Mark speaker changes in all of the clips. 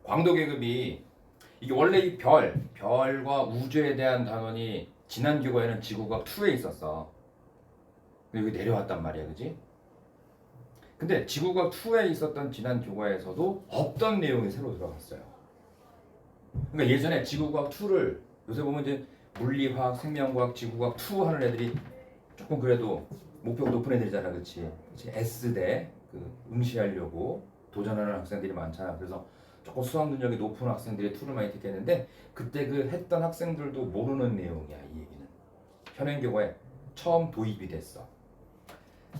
Speaker 1: 광도 계급이 이게 원래 이 별과 우주에 대한 단원이 지난 교과에는 지구과학 2에 있었어. 여기 내려왔단 말이야, 그지? 근데 지구과학 2에 있었던 지난 교과에서도 없던 내용이 새로 들어갔어요. 그러니까 예전에 지구과학 2를 요새 보면 이제 물리화학, 생명과학, 지구과학 2 하는 애들이 조금 그래도 목표가 높은 애들이잖아, 그렇지? S대 그 응시하려고 도전하는 학생들이 많잖아. 그래서 조금 수학 능력이 높은 학생들이 2를 많이 택했는데 그때 그 했던 학생들도 모르는 내용이야, 이 얘기는. 현행 교과에 처음 도입이 됐어.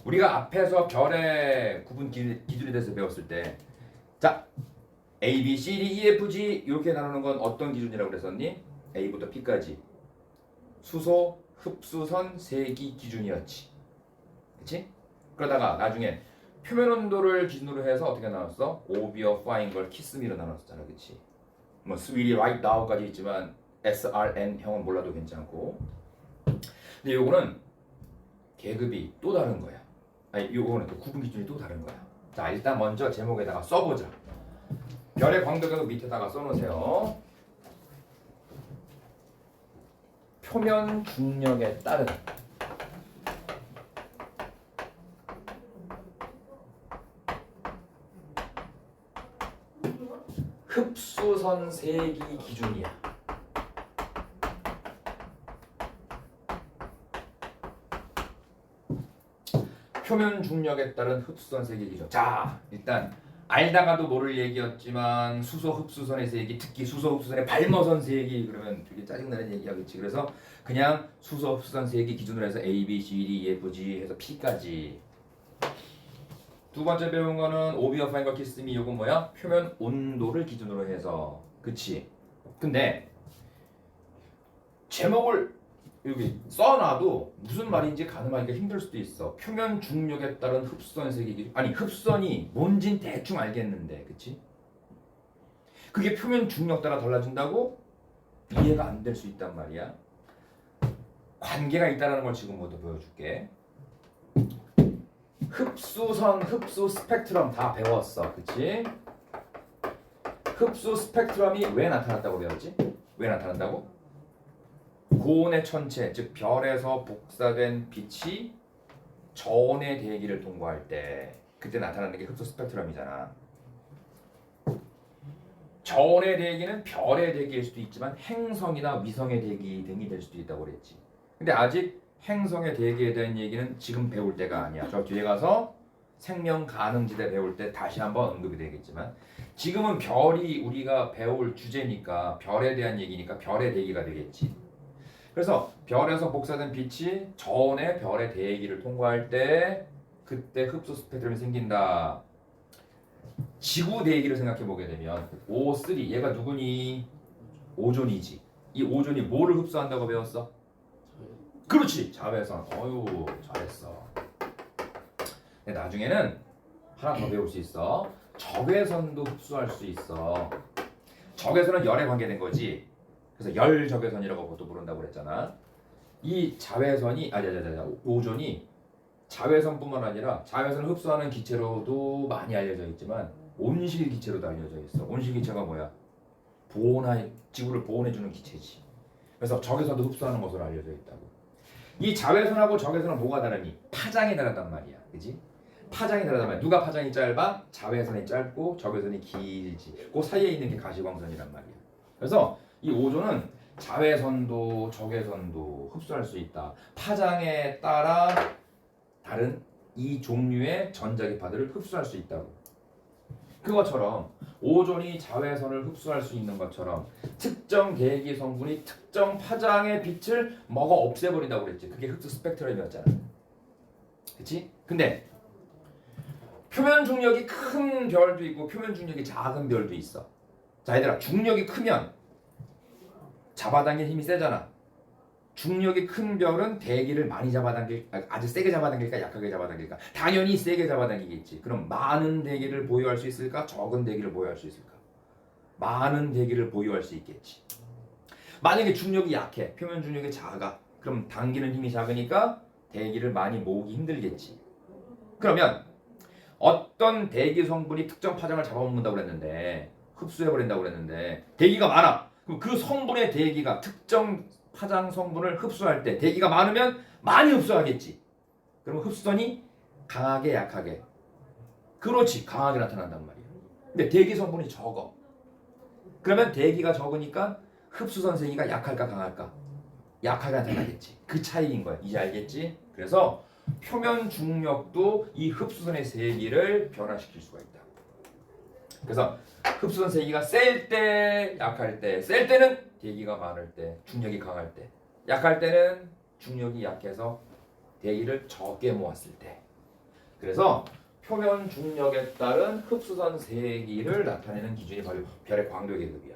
Speaker 1: 우리가 앞에서 별의 구분 기준에 대해서 배웠을 때, 자, A, B, C, D, E, F, G 이렇게 나누는 건 어떤 기준이라고 그랬었니? A부터 P까지 수소, 흡수선, 세기 기준이었지. 그치? 그러다가 나중에 표면 온도를 기준으로 해서 어떻게 나눴어? 오비어 파인 걸 키스미로 나눴었잖아, 그치? 뭐 스위리 right now까지 있지만 SRN 형은 몰라도 괜찮고. 근데 요거는 계급이 또 다른 거야. 아니, 요거는 또 구분 기준이 또 다른 거야. 자, 일단 먼저 제목에다가 써보자. 별의 광도계급 밑에다가 써놓으세요. 표면 중력에 따른 흡수선 세기 기준이야. 표면 중력에 따른 흡수선 세기 기준. 자, 일단 알다가도 모를 얘기였지만 수소 흡수선의 세기, 특히 수소 흡수선의 발머선 세기 그러면 되게 짜증나는 얘기하겠지. 그래서 그냥 수소 흡수선 세기 기준으로 해서 A, B, C, D, E, F, G 해서 P까지. 두 번째 배운 거는 오비어 파인과 키스미. 요건 뭐야? 표면 온도를 기준으로 해서. 그치? 근데 제목을 여기 써놔도 무슨 말인지 가늠하기가 힘들 수도 있어. 표면 중력에 따른 흡수선 세기 기준. 아니, 흡수선이 뭔진 대충 알겠는데, 그치? 그게 표면 중력 따라 달라진다고? 이해가 안 될 수 있단 말이야. 관계가 있다는 걸 지금부터 보여줄게. 흡수선, 흡수 스펙트럼 다 배웠어, 그치? 흡수 스펙트럼이 왜 나타났다고 배웠지? 왜 나타난다고? 고온의 천체, 즉 별에서 복사된 빛이 저온의 대기를 통과할 때 그때 나타나는 게 흡수 스펙트럼이잖아. 저온의 대기는 별의 대기일 수도 있지만 행성이나 위성의 대기 등이 될 수도 있다고 그랬지. 근데 아직 행성의 대기에 대한 얘기는 지금 배울 때가 아니야. 저 뒤에 가서 생명 가능지대 배울 때 다시 한번 언급이 되겠지만 지금은 별이 우리가 배울 주제니까 별에 대한 얘기니까 별의 대기가 되겠지. 그래서 별에서 복사된 빛이 저온의 별의 대기를 통과할 때 그때 흡수 스펙트럼이 생긴다. 지구 대기를 생각해 보게 되면 O3 얘가 누구니? 오존이지. 이 오존이 뭐를 흡수한다고 배웠어? 그렇지, 자외선. 어유 잘했어. 근데 나중에는 하나 더 배울 수 있어. 적외선도 흡수할 수 있어. 적외선은 열에 관계된 거지. 그래서 열 적외선이라고 보통 부른다고 그랬잖아. 이 자외선이 오존이 자외선뿐만 아니라 자외선을 흡수하는 기체로도 많이 알려져 있지만 온실 기체로도 알려져 있어. 온실 기체가 뭐야? 지구를 보온해주는 기체지. 그래서 적외선도 흡수하는 것으로 알려져 있다고. 이 자외선하고 적외선은 뭐가 다르니? 파장이 다르단 말이야, 그지? 파장이 다르단 말이야. 누가 파장이 짧아? 자외선이 짧고 적외선이 길지. 그 사이에 있는 게 가시광선이란 말이야. 그래서 이 오존은 자외선도 적외선도 흡수할 수 있다. 파장에 따라 다른 이 종류의 전자기파들을 흡수할 수 있다고. 그것처럼 오존이 자외선을 흡수할 수 있는 것처럼 특정 대기 성분이 특정 파장의 빛을 먹어 없애버린다고 그랬지. 그게 흡수 스펙트럼이었잖아. 그치? 근데 표면 중력이 큰 별도 있고 표면 중력이 작은 별도 있어. 자, 얘들아, 중력이 크면 잡아당길 힘이 세잖아. 중력이 큰 별은 대기를 많이 아주 세게 잡아당길까 약하게 잡아당길까? 당연히 세게 잡아당기겠지. 그럼 많은 대기를 보유할 수 있을까? 적은 대기를 보유할 수 있을까? 많은 대기를 보유할 수 있겠지. 만약에 중력이 약해, 표면 중력이 작아, 그럼 당기는 힘이 작으니까 대기를 많이 모으기 힘들겠지. 그러면 어떤 대기 성분이 특정 파장을 잡아먹는다고 그랬는데 흡수해버린다고 그랬는데 대기가 많아. 그럼 그 성분의 대기가 특정 파장 성분을 흡수할 때 대기가 많으면 많이 흡수하겠지. 그러면 흡수선이 강하게 약하게. 그렇지. 강하게 나타난단 말이야. 근데 대기 성분이 적어. 그러면 대기가 적으니까 흡수선 세기가 약할까 강할까? 약하게 나타나겠지. 그 차이인 거야. 이제 알겠지? 그래서 표면 중력도 이 흡수선의 세기를 변화시킬 수가 있다. 그래서 흡수선 세기가 셀 때, 약할 때, 셀 때는 대기가 많을 때, 중력이 강할 때, 약할 때는 중력이 약해서 대기를 적게 모았을 때. 그래서 표면 중력에 따른 흡수선 세기를 나타내는 기준이 바로 별의 광도 계급이야.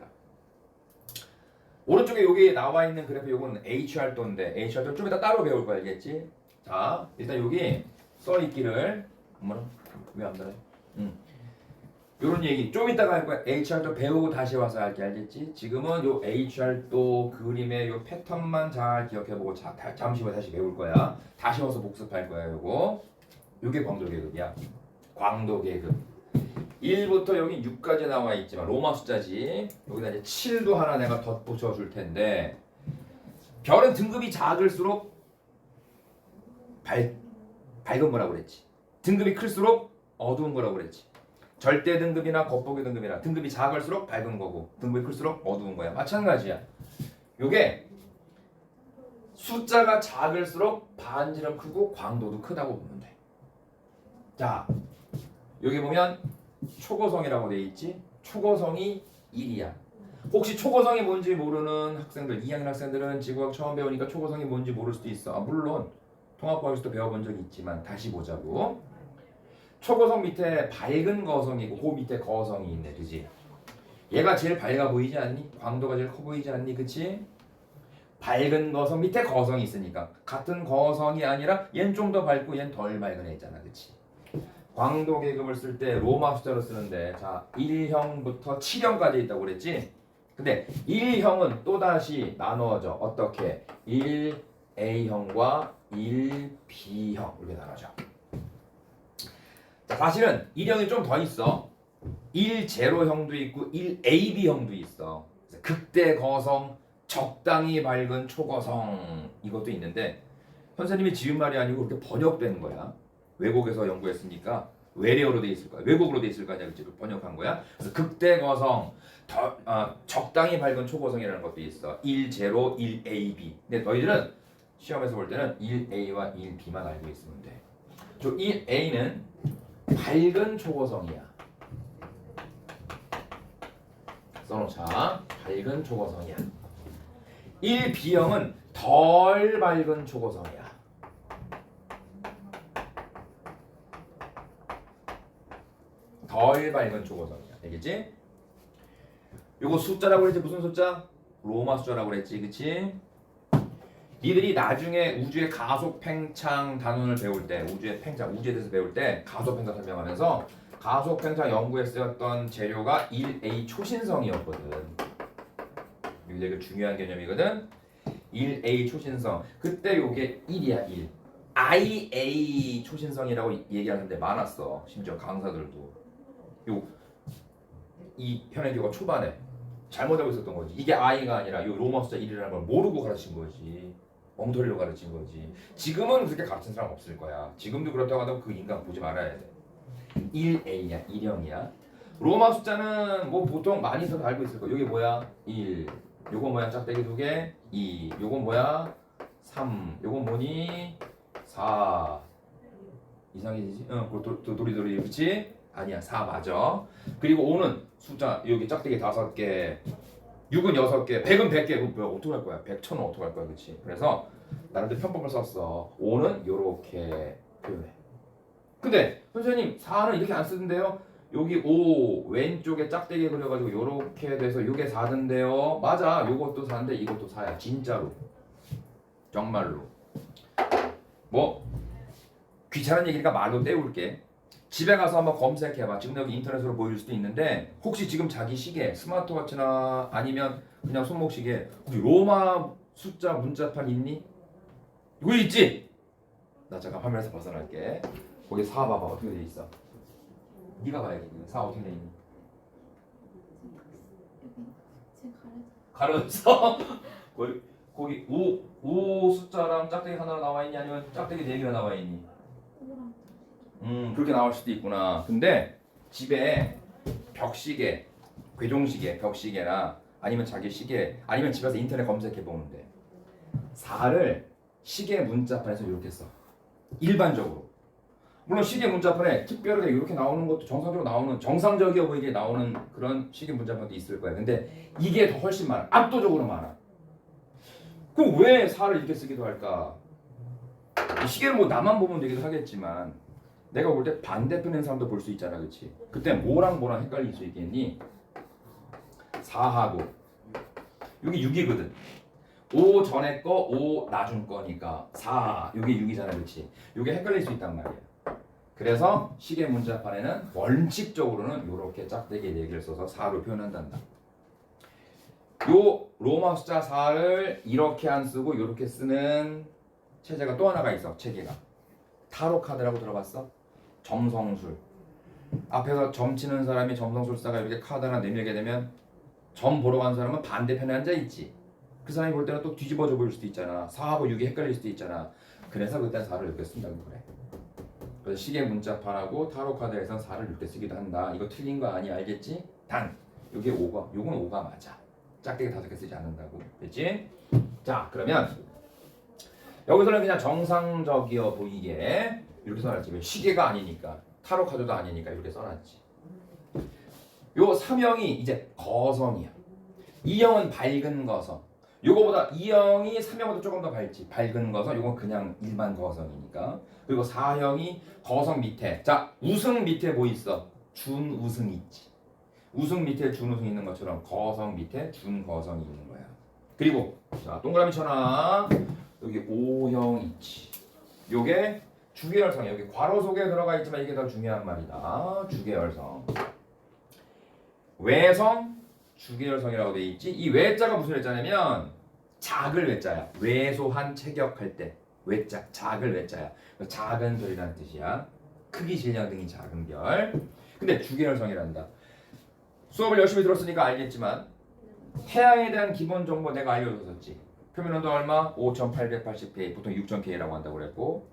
Speaker 1: 오른쪽에 여기 나와 있는 그래프 요거는 HR도인데 HR도 좀 이따 따로 배울 거 알겠지? 자, 일단 여기 써 있기를 어머나 왜안 들어? 요런 얘기 좀 이따가 할 거야. HR도 배우고 다시 와서 할게 알겠지? 지금은 요 HR도 그림의 요 패턴만 잘 기억해보고 잠시 후에 다시 배울 거야. 다시 와서 복습할 거야 요거. 요게 광도 계급이야. 광도 계급. 1부터 여기 6까지 나와 있지만 로마 숫자지. 여기다 이제 7도 하나 내가 덧붙여 줄 텐데 별은 등급이 작을수록 밝은 거라고 그랬지. 등급이 클수록 어두운 거라고 그랬지. 절대 등급이나 겉보기 등급이나 등급이 작을수록 밝은 거고 등급이 클수록 어두운 거야. 마찬가지야. 요게 숫자가 작을수록 반지름 크고 광도도 크다고 보면 돼. 자, 여기 보면 초고성이라고 돼 있지. 초고성이 1이야. 혹시 초고성이 뭔지 모르는 학생들, 2학년 학생들은 지구과학 처음 배우니까 초고성이 뭔지 모를 수도 있어. 물론 통합과학에서도 배워본 적이 있지만 다시 보자고. 초고성 밑에 밝은 거성이 있고 그 밑에 거성이 있네. 그지? 얘가 제일 밝아 보이지 않니? 광도가 제일 커 보이지 않니? 그치? 밝은 거성 밑에 거성이 있으니까 같은 거성이 아니라 얘는 좀 더 밝고 얘는 덜 밝은 애 있잖아. 그치? 광도 계급을 쓸 때 로마 숫자로 쓰는데 자 1형부터 7형까지 있다고 그랬지? 근데 1형은 또다시 나누어져. 어떻게? 1A형과 1B형 이렇게 나눠져. 자, 사실은 1형이 좀 더 있어. 1제로형도 있고 1AB형도 있어. 극대 거성, 적당히 밝은 초거성 이것도 있는데 선생님이 지은 말이 아니고 그렇게 번역된 거야. 외국에서 연구했으니까 외래어로 돼 있을 거야. 외국어로 돼 있을 거 아니야. 그치? 번역한 거야. 그래서 극대 거성, 적당히 밝은 초거성이라는 것도 있어. 1제로, 1AB. 근데 너희들은 시험에서 볼 때는 1A와 1B만 알고 있으면 돼. 저 1A는 밝은 초고성이야. 써놓자. 밝은 초고성이야. 1B형은 덜 밝은 초고성이야. 덜 밝은 초고성이야. 알겠지? 요거 숫자라고 그랬지? 무슨 숫자? 로마 숫자라고 그랬지. 그치? 니들이 나중에 우주의 가속 팽창 단원을 배울 때 우주의 팽창, 우주에 대해서 배울 때 가속 팽창 설명하면서 가속 팽창 연구에 쓰였던 재료가 1A 초신성이었거든. 이게 되게 중요한 개념이거든. 1A 초신성. 그때 요게 1이야 1. IA 초신성이라고 얘기하는데 많았어. 심지어 강사들도. 이 현행교과 초반에 잘못 알고 있었던 거지. 이게 I가 아니라 요 로마 숫자 1이라는 걸 모르고 가르친 거지. 엉터리로 가르친 거지. 지금은 그렇게 가르친 사람 없을 거야. 지금도 그렇다고 하다고 그 인간 보지 말아야 돼. 1A야, 1형이야. 로마 숫자는 뭐 보통 많이들 알고 있을 거야. 여기 뭐야? 1. 요건 뭐야? 짝대기 2개. 2. 요건 뭐야? 3. 요건 뭐니? 4. 이상해지지? 도리도리 그렇지? 아니야. 4 맞아. 그리고 5는 숫자 여기 짝대기 5개. 6은 6개, 100은 100개. 그럼 어떻게 할 거야? 100, 1000은 어떻게 할 거야? 그렇지? 그래서 나름대로 편법을 썼어. 5는 요렇게 표현해. 근데 선생님 4는 이렇게 안 쓰던데요? 여기 5 왼쪽에 짝대기 그려가지고 요렇게 돼서 요게 4던데요? 맞아. 요것도 4인데 이것도 4야. 진짜로. 정말로. 뭐 귀찮은 얘기니까 말로 때울게. 집에 가서 한번 검색해봐. 지금 여기 인터넷으로 보여줄 수도 있는데 혹시 지금 자기 시계 스마트워치나 아니면 그냥 손목시계 혹시 로마 숫자 문자판 있니? 이거 있지? 나 잠깐 화면에서 벗어날게. 거기 4 봐봐. 어떻게 돼 있어? 네가 봐야지. 4 어떻게 돼 있니? 가려서 거기 오 숫자랑 짝대기 하나 나와 있니 아니면 짝대기 네 개가 나와 있니? 그렇게 나올 수도 있구나. 근데 집에 벽시계, 궤종시계, 벽시계나 아니면 자기 시계 아니면 집에서 인터넷 검색해 보는데 4를 시계 문자판에서 이렇게 써. 일반적으로. 물론 시계 문자판에 특별하게 이렇게 나오는 것도 정상적으로 나오는 정상적이어 보이게 나오는 그런 시계 문자판도 있을 거야. 근데 이게 더 훨씬 많아. 압도적으로 많아. 그럼 왜 4를 이렇게 쓰기도 할까? 시계를 뭐 나만 보면 되기도 하겠지만 내가 볼 때 반대편인 사람도 볼 수 있잖아, 그렇지? 그때 뭐랑 헷갈릴 수 있겠니? 4하고 여기 6이거든. 5 전에 거, 5 나중 거니까 4, 여기 6이잖아, 그렇지? 이게 헷갈릴 수 있단 말이야. 그래서 시계 문자판에는 원칙적으로는 이렇게 짝대기 4개를 써서 4로 표현한단다. 요 로마 숫자 4를 이렇게 안 쓰고 이렇게 쓰는 체제가 또 하나가 있어. 체계가 타로 카드라고 들어봤어? 점성술. 앞에서 점 치는 사람이 점성술사가 이렇게 카드 하나 내밀게 되면 점 보러 간 사람은 반대편에 앉아 있지. 그 사람이 볼 때는 또 뒤집어져 보일 수도 있잖아. 4하고 6이 헷갈릴 수도 있잖아. 그래서 그때 4를 이렇게 쓴다고 그래. 그래서 시계 문자판하고 타로 카드에서는 4를 이렇게 쓰기도 한다. 이거 틀린 거 아니 알겠지? 단 이게 5가, 요건 5가 맞아. 짝대기 5개 쓰지 않는다고. 됐지? 자, 그러면 여기서는 그냥 정상적이어 보이게 이렇게 써놨지. 왜? 시계가 아니니까. 타로 카드도 아니니까 이렇게 써놨지. 요 3형이 이제 거성이야. 2형은 밝은 거성. 요거보다 2형이 3형보다 조금 더 밝지. 밝은 거성. 요건 그냥 일반 거성이니까. 그리고 4형이 거성 밑에. 자, 우승 밑에 뭐 있어? 준우승 있지. 우승 밑에 준우승 있는 것처럼 거성 밑에 준거성이 있는 거야. 그리고 자, 동그라미 쳐놔. 여기 O형 있지. 요게 주계열성이야. 여기 괄호 속에 들어가 있지만 이게 더 중요한 말이다. 주계열성. 외성, 주계열성이라고 돼 있지. 이 외자가 무슨 외자냐면 작을 외자야. 왜소한 체격할 때 외자, 작을 외자야. 작은 별이라는 뜻이야. 크기, 질량 등이 작은 별. 근데 주계열성이란다. 수업을 열심히 들었으니까 알겠지만 태양에 대한 기본 정보 내가 알려줬었지. 표면 온도 얼마? 5880K, 보통 6000K라고 한다고 그랬고,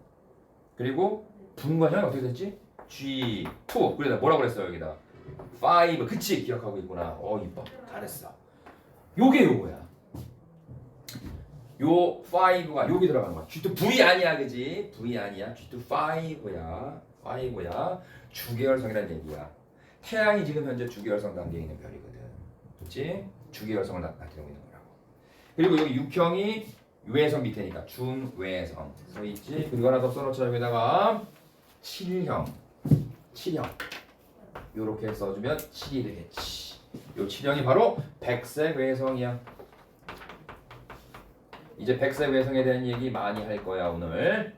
Speaker 1: 그리고 분광형이 어떻게 됐지? G2. 그래서 뭐라고 그랬어 여기다? 5. 그치, 기억하고 있구나. 이뻐, 잘했어. 요게 요거야. 요 5가 여기 들어가는 거야. G2 V 아니야, 그지? V 아니야. G2 5야. 5야. 주계열성이라는 얘기야. 태양이 지금 현재 주계열성 단계에 있는 별이거든. 그치? 주계열성을 나타내고 있는 거라고. 그리고 여기 6형이 외성 밑에니까 준외성 서 있지. 그리고 하나 더 써놓자. 여기다가 7형. 요렇게 써주면 7이 되겠지. 요 7형이 바로 백색 외성이야. 이제 백색 외성에 대한 얘기 많이 할 거야 오늘.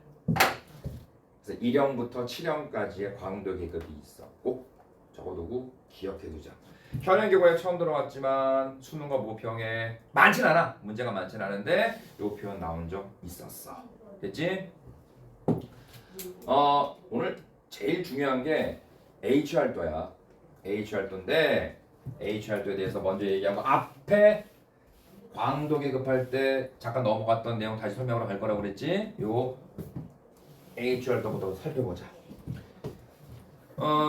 Speaker 1: 그래서 1형부터 7형까지의 광도 계급이 있어. 꼭 적어두고 기억해두자. 현행교과에 처음 들어왔지만 수능과 모평에 많진 않아. 문제가 많진 않은데 요 표현 나온 적 있었어. 됐지? 오늘 제일 중요한 게 H활도야. H활도인데 H활도에 대해서 먼저 얘기한 거 앞에 광도 계급할 때 잠깐 넘어갔던 내용 다시 설명하러 갈 거라고 그랬지? 요 H활도부터 살펴보자.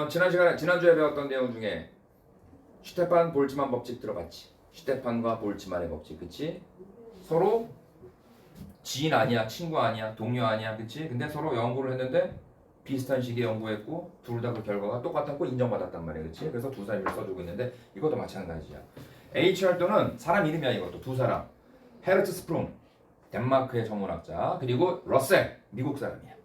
Speaker 1: 지난주에 배웠던 내용 중에 슈테판 볼츠만 법칙 들어봤지? 슈테판과 볼츠만의 법칙, 그치? 서로 지인 아니야, 친구 아니야, 동료 아니야, 그치? 근데 서로 연구를 했는데 비슷한 시기에 연구했고 둘 다 그 결과가 똑같았고 인정받았단 말이야, 그치? 그래서 두 사람을 써주고 있는데 이것도 마찬가지야. H활도는 사람 이름이야. 이것도 두 사람. 헤르츠 스프룽, 덴마크의 천문학자, 그리고 러셀, 미국 사람이야.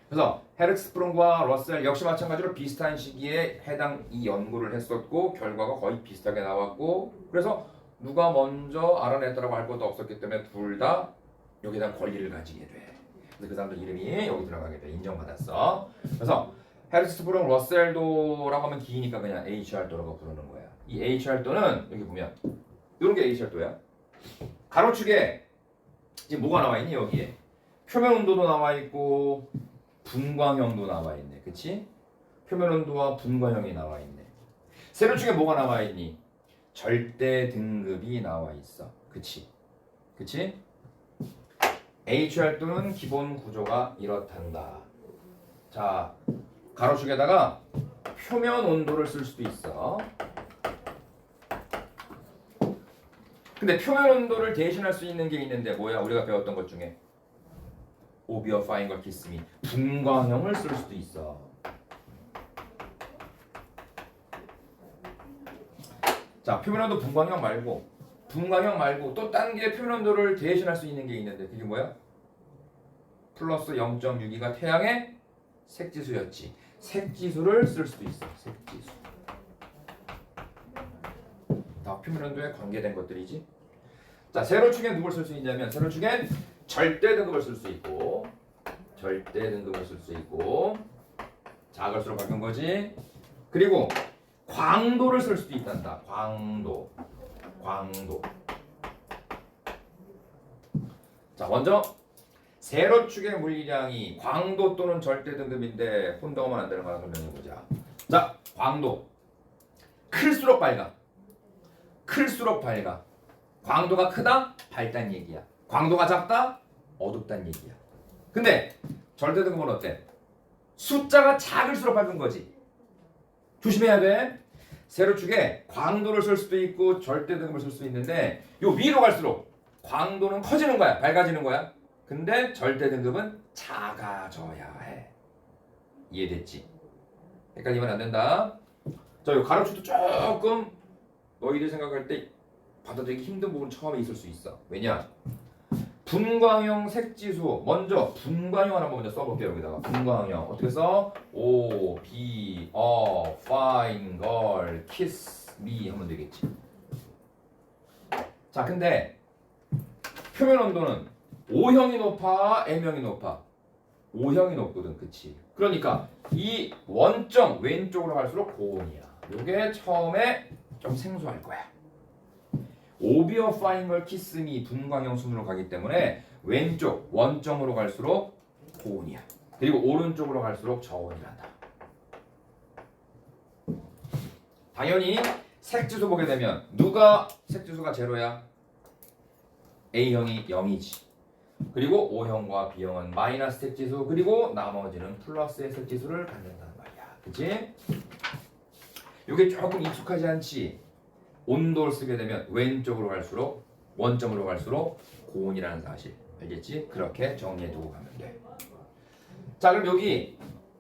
Speaker 1: 그래서 헤르츠 스프룽과 러셀 역시 마찬가지로 비슷한 시기에 해당 이 연구를 했었고 결과가 거의 비슷하게 나왔고, 그래서 누가 먼저 알아냈다라고 할 것도 없었기 때문에 둘 다 여기에 대한 권리를 가지게 돼. 그래서 그 사람들 이름이 여기 들어가게 돼. 인정받았어. 그래서 헤르츠 스프룽, 러셀도라고 하면 기니까 그냥 H활도라고 부르는 거야. 이 H활도는 여기 보면 이런 게 H활도야. 가로축에 지금 뭐가 나와 있니? 여기에 표면 온도도 나와 있고 분광형도 나와 있네. 그치? 표면 온도와 분광형이 나와 있네. 세로축에 뭐가 나와 있니? 절대 등급이 나와 있어. 그치? 그치? HR도는 기본 구조가 이렇단다. 자, 가로축에다가 표면 온도를 쓸 수도 있어. 근데 표면 온도를 대신할 수 있는 게 있는데 뭐야? 우리가 배웠던 것 중에 오비어파잉 걸 키스미 분광형을 쓸 수도 있어. 자, 표면 온도 분광형 말고 또 딴 게 표면 온도를 대신할 수 있는 게 있는데 그게 뭐야? 플러스 0.62가 태양의 색지수였지. 색지수를 쓸 수도 있어. 색지수. 다 표면 온도에 관계된 것들이지. 자, 세로축에 누굴 쓸 수 있냐면 세로축엔 절대 등급을 쓸 수 있고 작을수록 밝은 거지. 그리고 광도를 쓸 수도 있단다. 광도. 자, 먼저 세로축의 물리량이 광도 또는 절대 등급인데 혼동하면 안 되는 거라 설명해 보자. 자, 광도. 클수록 밝아. 광도가 크다? 밝단 얘기야. 광도가 작다? 어둡단 얘기야. 근데 절대 등급은 어때? 숫자가 작을수록 밝은 거지. 조심해야 돼. 세로축에 광도를 쓸 수도 있고 절대 등급을 쓸 수 있는데 요 위로 갈수록 광도는 커지는 거야. 밝아지는 거야. 근데 절대 등급은 작아져야 해. 이해됐지? 헷갈리면 안 된다. 자, 요 가로축도 조금 너희들 생각할 때 받아들이기 힘든 부분 처음에 있을 수 있어. 왜냐? 분광형 색지수. 먼저 분광형을 한번 먼저 써볼게요. 여기다가 분광형 어떻게 써? O, B, fine girl, kiss me 하면 되겠지. 자, 근데 표면 온도는 O형이 높아, M형이 높아? O형이 높거든, 그치? 그러니까 이 원점 왼쪽으로 갈수록 고온이야. 요게 처음에 좀 생소할 거야. 오비어파잉 걸 키스미 분광형 순으로 가기 때문에 왼쪽 원점으로 갈수록 고온이야. 그리고 오른쪽으로 갈수록 저온이란다. 당연히 색지수 보게 되면 누가 색지수가 제로야? A형이 0이지. 그리고 O형과 B형은 마이너스 색지수, 그리고 나머지는 플러스의 색지수를 갖는다는 말이야. 그치? 이게 조금 익숙하지 않지? 온도를 쓰게 되면 왼쪽으로 갈수록 원점으로 갈수록 고온이라는 사실 알겠지? 그렇게 정리해두고 가면 돼. 자, 그럼 여기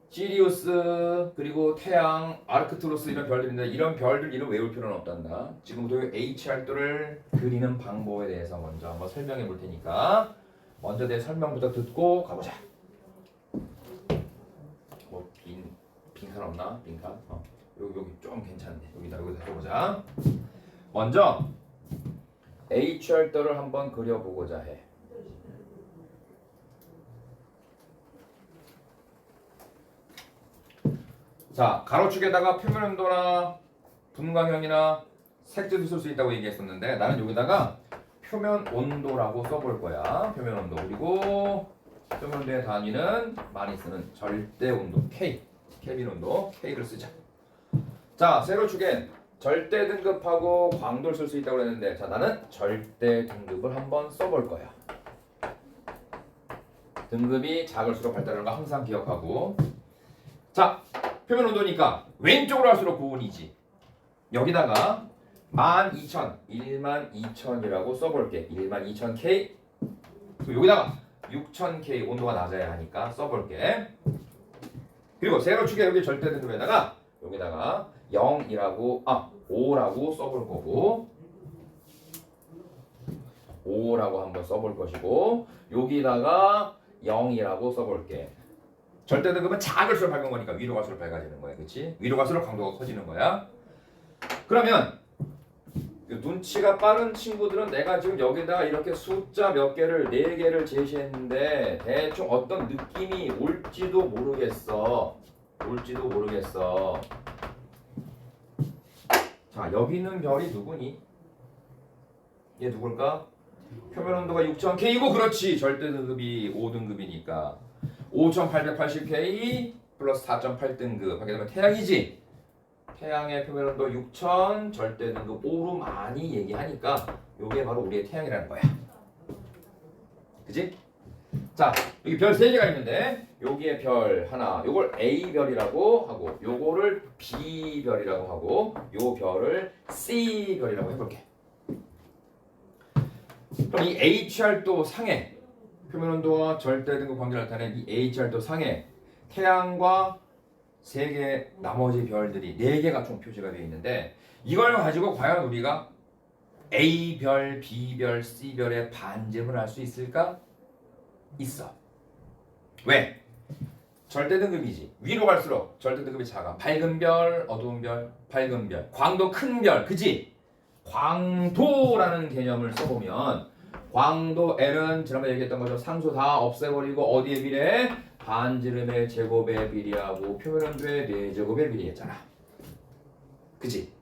Speaker 1: 시리우스 그리고 태양, 아르크투루스 이런 별들인데 이런 별들 이름 외울 필요는 없단다. 지금부터 HR도를 그리는 방법에 대해서 먼저 한번 설명해 볼 테니까 먼저 내 설명부터 듣고 가보자. 뭐 빈칸 없나? 빈칸? 여기 좀 괜찮네. 여기다 해보자. 먼저 HR도를 한번 그려보고자 해. 자, 가로축에다가 표면 온도나 분광형이나 색지수 쓸 수 있다고 얘기했었는데 나는 여기다가 표면 온도라고 써볼 거야. 표면 온도. 그리고 표면 온도의 단위는 많이 쓰는 절대 온도 K, 케빈 온도 K를 쓰자. 자, 세로축엔 절대 등급하고 광도를 쓸 수 있다고 했는데 자, 나는 절대 등급을 한번 써볼 거야. 등급이 작을수록 밝다는 거 항상 기억하고. 자, 표면 온도니까 왼쪽으로 할수록 고온이지. 여기다가 12,000이라고 써볼게. 12,000K. 여기다가 6,000K 온도가 낮아야 하니까 써볼게. 그리고 세로축에 여기 절대 등급에다가 여기다가 0이라고 5라고 써볼 거고 5라고 한번 써볼 것이고 여기다가 0이라고 써볼게. 절대 등급은 작을수록 밝은 거니까 위로 갈수록 밝아지는 거야. 그치? 위로 갈수록 강도가 커지는 거야. 그러면 눈치가 빠른 친구들은 내가 지금 여기다가 이렇게 숫자 몇 개를 4개를 제시했는데 대충 어떤 느낌이 올지도 모르겠어. 자, 여기 있는 별이 누구니? 얘 누굴까? 표면 온도가 6000K이고 그렇지. 절대 등급이 5등급이니까 5880K 플러스 4.8등급 하게 되면 태양이지. 태양의 표면 온도 6000, 절대 등급 5로 많이 얘기하니까 요게 바로 우리의 태양이라는 거야. 그지? 자, 여기 별 3개가 있는데 여기에 별 하나, 요걸 A별이라고 하고 요거를 B별이라고 하고 요 별을 C별이라고 해볼게. 그럼 이 HR도 상에 표면 온도와 절대 등급 관계를 나타내는 이 HR도 상에 태양과 3개 나머지 별들이 4개가 총 표시가 되어 있는데 이걸 가지고 과연 우리가 A별, B별, C별의 반지름을 알 수 있을까? 있어. 왜? 절대 등급이지. 위로 갈수록 절대 등급이 작아. 밝은 별, 어두운 별, 밝은 별. 광도 큰 별, 그지? 광도라는 개념을 써보면 광도 L은 지난번에 얘기했던 거죠. 상수 다 없애버리고 어디에 비례해? 반지름의 제곱에 비례하고 표면 온도의 4제곱에 비례했잖아. 그지?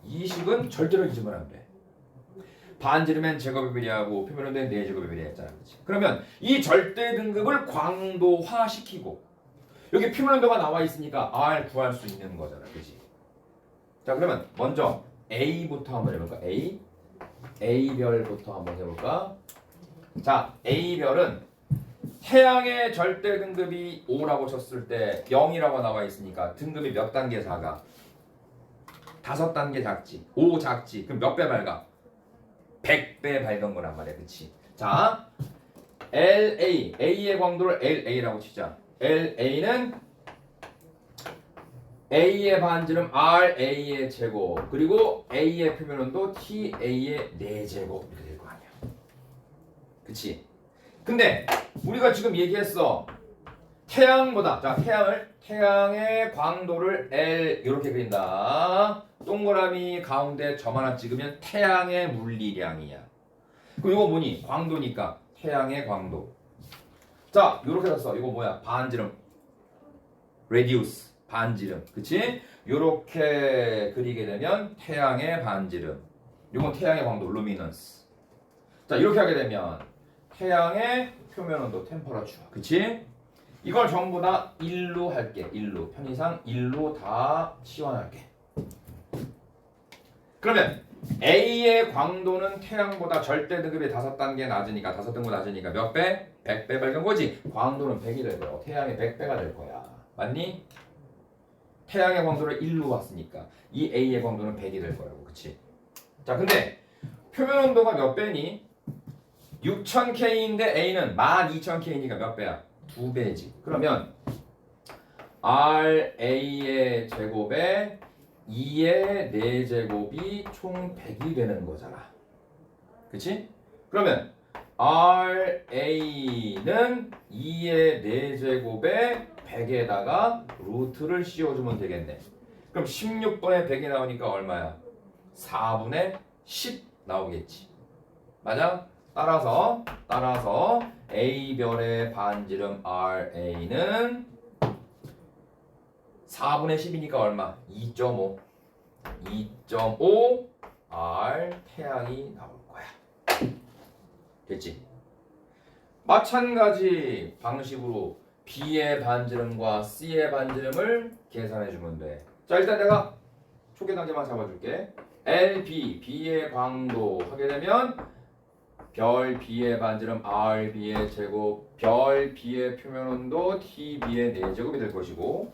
Speaker 1: 이 식은 절대로 잊으면 안 돼. 반지름엔 제곱에 비례하고 표면 온도의 4제곱에 비례했잖아. 그치? 그러면 이 절대 등급을 광도화시키고 여기 표면 온도가 나와 있으니까 R 구할 수 있는 거잖아. 그치? 자, 그러면 먼저 A부터 한번 해볼까? A별부터 한번 해볼까? 자, A별은 태양의 절대 등급이 5라고 쳤을 때 0이라고 나와 있으니까 등급이 몇 단계 작아? 5단계 작지. 5 작지. 그럼 몇 배 밝아? 100배 밝은 거란 말이야. 그치? 자, LA, A의 광도를 LA라고 치자. LA는 A의 반지름 RA의 제곱 그리고 A의 표면 온도 TA의 4제곱 이렇게 될 거 아니야. 그치? 근데 우리가 지금 얘기했어. 태양보다 자 태양의 광도를 L 이렇게 그린다. 동그라미 가운데 점 하나 찍으면 태양의 물리량이야. 그럼 이거 뭐니? 광도니까 태양의 광도. 자 이렇게 썼어. 이거 뭐야? 반지름. radius 반지름. 그치? 요렇게 그리게 되면 태양의 반지름. 이건 태양의 광도 luminance. 자 이렇게 하게 되면 태양의 표면 온도 템퍼러처. 그치? 이걸 전부 다 1로 할게. 1로. 편의상 1로 다 치환할게. 그러면 A의 광도는 태양보다 절대 등급이 5단계 낮으니까 5등급 낮으니까 몇 배? 100배 밝은 거지. 광도는 100이 될 거야. 태양의 100배가 될 거야. 맞니? 태양의 광도를 1로 왔으니까 이 A의 광도는 100이 될 거라고. 그치? 자, 근데 표면 온도가 몇 배니? 6000K인데 A는 12000K니까 몇 배야? 2배지. 그러면 RA의 제곱에 2의 4제곱이 총 100이 되는 거잖아. 그치? 그러면 RA는 2의 4제곱에 100에다가 루트를 씌워주면 되겠네. 그럼 16분의 100이 나오니까 얼마야? 4분의 10 나오겠지. 맞아? 따라서 A별의 반지름 RA는 4분의 10이니까 얼마? 2.5 R 태양이 나올 거야. 됐지? 마찬가지 방식으로 B의 반지름과 C의 반지름을 계산해 주면 돼. 자, 일단 내가 초기 단계만 잡아줄게. LB, B의 광도 하게 되면 별 B의 반지름 RB의 제곱, 별 B의 표면 온도 TB의 4제곱이 될 것이고,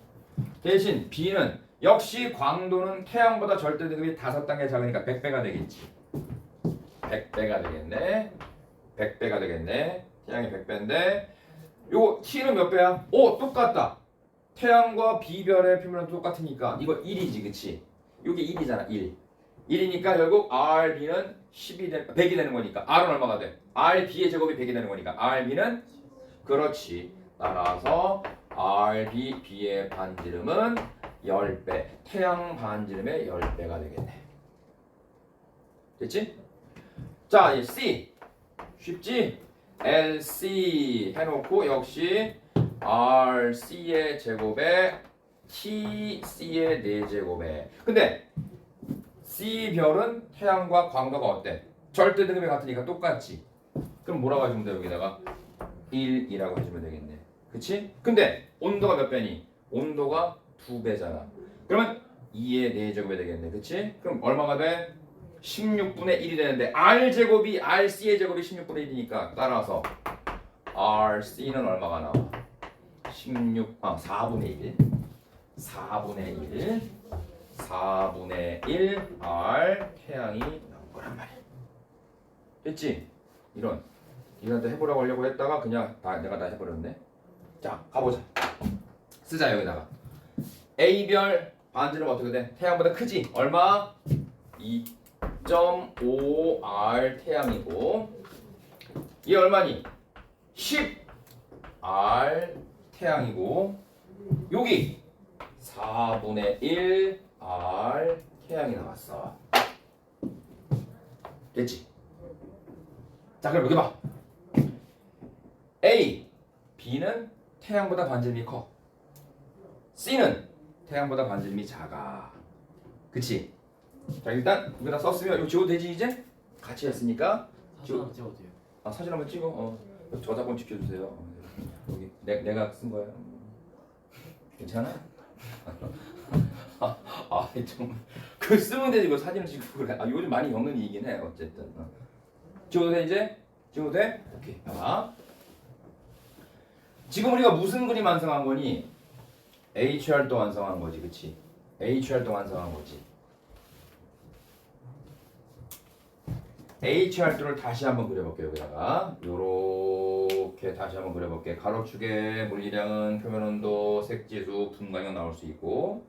Speaker 1: 대신 B는 역시 광도는 태양보다 절대 등급이 5단계 작으니까 100배가 되겠지. 100배가 되겠네. 100배가 되겠네. 태양이 100배인데 요거 T는 몇 배야? 오, 똑같다. 태양과 B별의 표면은 똑같으니까 이거 1이지, 그치? 요게 1이잖아, 1. 1이니까 결국 RB는 100이 되는 거니까 R은 얼마가 돼? RB의 제곱이 100이 되는 거니까 RB는 그렇지. 따라서 RB, B의 반지름은 10배. 태양 반지름의 10배가 되겠네. 됐지? 자, 이 C. 쉽지? LC 해놓고 역시 RC의 제곱에 TC의 4제곱에. 근데 C별은 태양과 광도가 어때? 절대 등급이 같으니까 똑같지. 그럼 뭐라고 해주면 돼? 여기다가 1이라고 해주면 되겠네. 그치? 근데 온도가 몇 배니? 온도가 2배잖아. 그러면 2의 4제곱이 되겠네. 그치? 그럼 얼마가 돼? 16분의 1이 되는데 R제곱이 RC의 제곱이 16분의 1이니까 따라서 RC는 얼마가 나와? 4분의 1 4분의 1 4분의 1 R 태양이 나온 거란 말이야. 됐지? 이런데 해보라고 하려고 했다가 그냥 내가 다 해버렸네. 자, 가보자. 쓰자. 여기다가 A별 반지름 어떻게 돼? 태양보다 크지? 얼마? 2.5R 태양이고 얘 얼마니? 10R 태양이고 여기 4분의 1R 태양이 나왔어. 됐지? 자, 그럼 여기 봐. A, B는 태양보다 반지름이 커. C는 태양보다 반지름이 작아. 그치? 자, 일단 여기다 썼으면 이거 지워도 되지 이제? 같이 했으니까
Speaker 2: 사진 하나 찍어도 돼요?
Speaker 1: 사진 한번 찍어. 저작권 지켜주세요. 여기 내가 쓴 거야. 괜찮아? 좀그 쓰면 되지 이거 사진을 찍고 그래. 요즘 많이 겪는 일이긴 해. 어쨌든 지워도 돼 이제? 지워도 돼? 오케이. 봐봐. 지금 우리가 무슨 그림 완성한 거니? HR도 완성한 거지, 그치? HR도 완성한 거지. HR도를 다시 한번 그려볼게요. 여기다가 요렇게 다시 한번 그려볼게. 가로축의 물리량은 표면 온도, 색지수, 분광량 나올 수 있고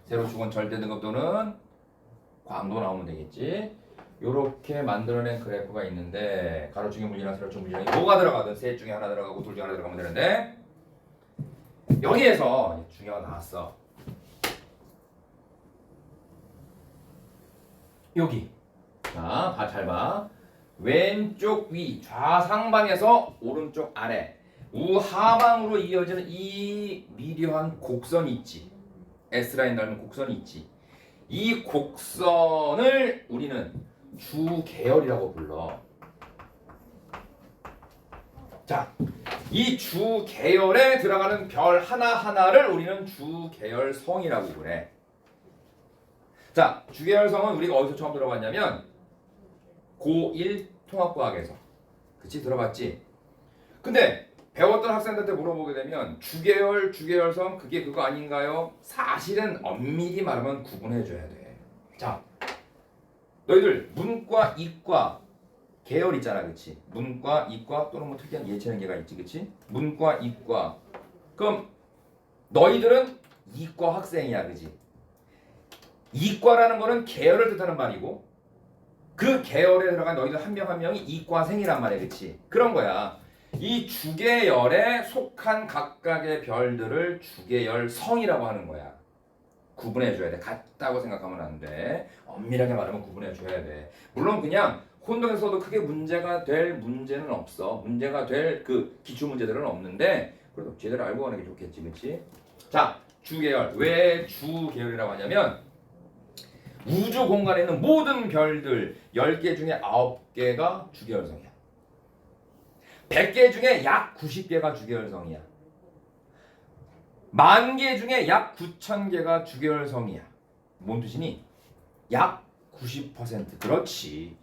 Speaker 1: 세로축은 절대 등급도는 광도 나오면 되겠지. 요렇게 만들어낸 그래프가 있는데 가로축의 물리량, 세로축 물리량이 뭐가 들어가든 셋 중에 하나 들어가고 둘 중에 하나 들어가면 되는데 여기에서 중요한 거 나왔어. 여기. 자, 잘 봐. 왼쪽 위 좌상방에서 오른쪽 아래 우하방으로 이어지는 이 미려한 곡선이 있지. S라인 닮은 곡선이 있지. 이 곡선을 우리는 주계열이라고 불러. 자, 이 주계열에 들어가는 별 하나하나를 우리는 주계열성이라고 그래. 자, 주계열성은 우리가 어디서 처음 들어봤냐면 고1 통합과학에서. 그치? 들어봤지? 근데 배웠던 학생들한테 물어보게 되면 주계열성 그게 그거 아닌가요? 사실은 엄밀히 말하면 구분해줘야 돼. 자, 너희들 문과, 이과 계열 있잖아, 그치? 문과, 이과 또는 뭐 특이한 예체능계가 있지, 그치? 문과, 이과. 그럼 너희들은 이과 학생이야, 그치? 이과라는 거는 계열을 뜻하는 말이고 그 계열에 들어간 너희들 한 명 한 명이 이과생이란 말이야, 그치? 그런 거야. 이 주계열에 속한 각각의 별들을 주계열성이라고 하는 거야. 구분해줘야 돼. 같다고 생각하면 안 돼. 엄밀하게 말하면 구분해줘야 돼. 물론 그냥 혼동에서도 크게 문제가 될 문제는 없어. 문제가 될 그 기출 문제들은 없는데 그래도 제대로 알고 가는 게 좋겠지, 그렇지? 자, 주계열. 왜 주계열이라고 하냐면 우주 공간에 있는 모든 별들 10개 중에 9개가 주계열성이야. 100개 중에 약 90개가 주계열성이야. 10,000개 중에 약 9,000개가 주계열성이야. 뭔 뜻이니? 약 90%. 그렇지.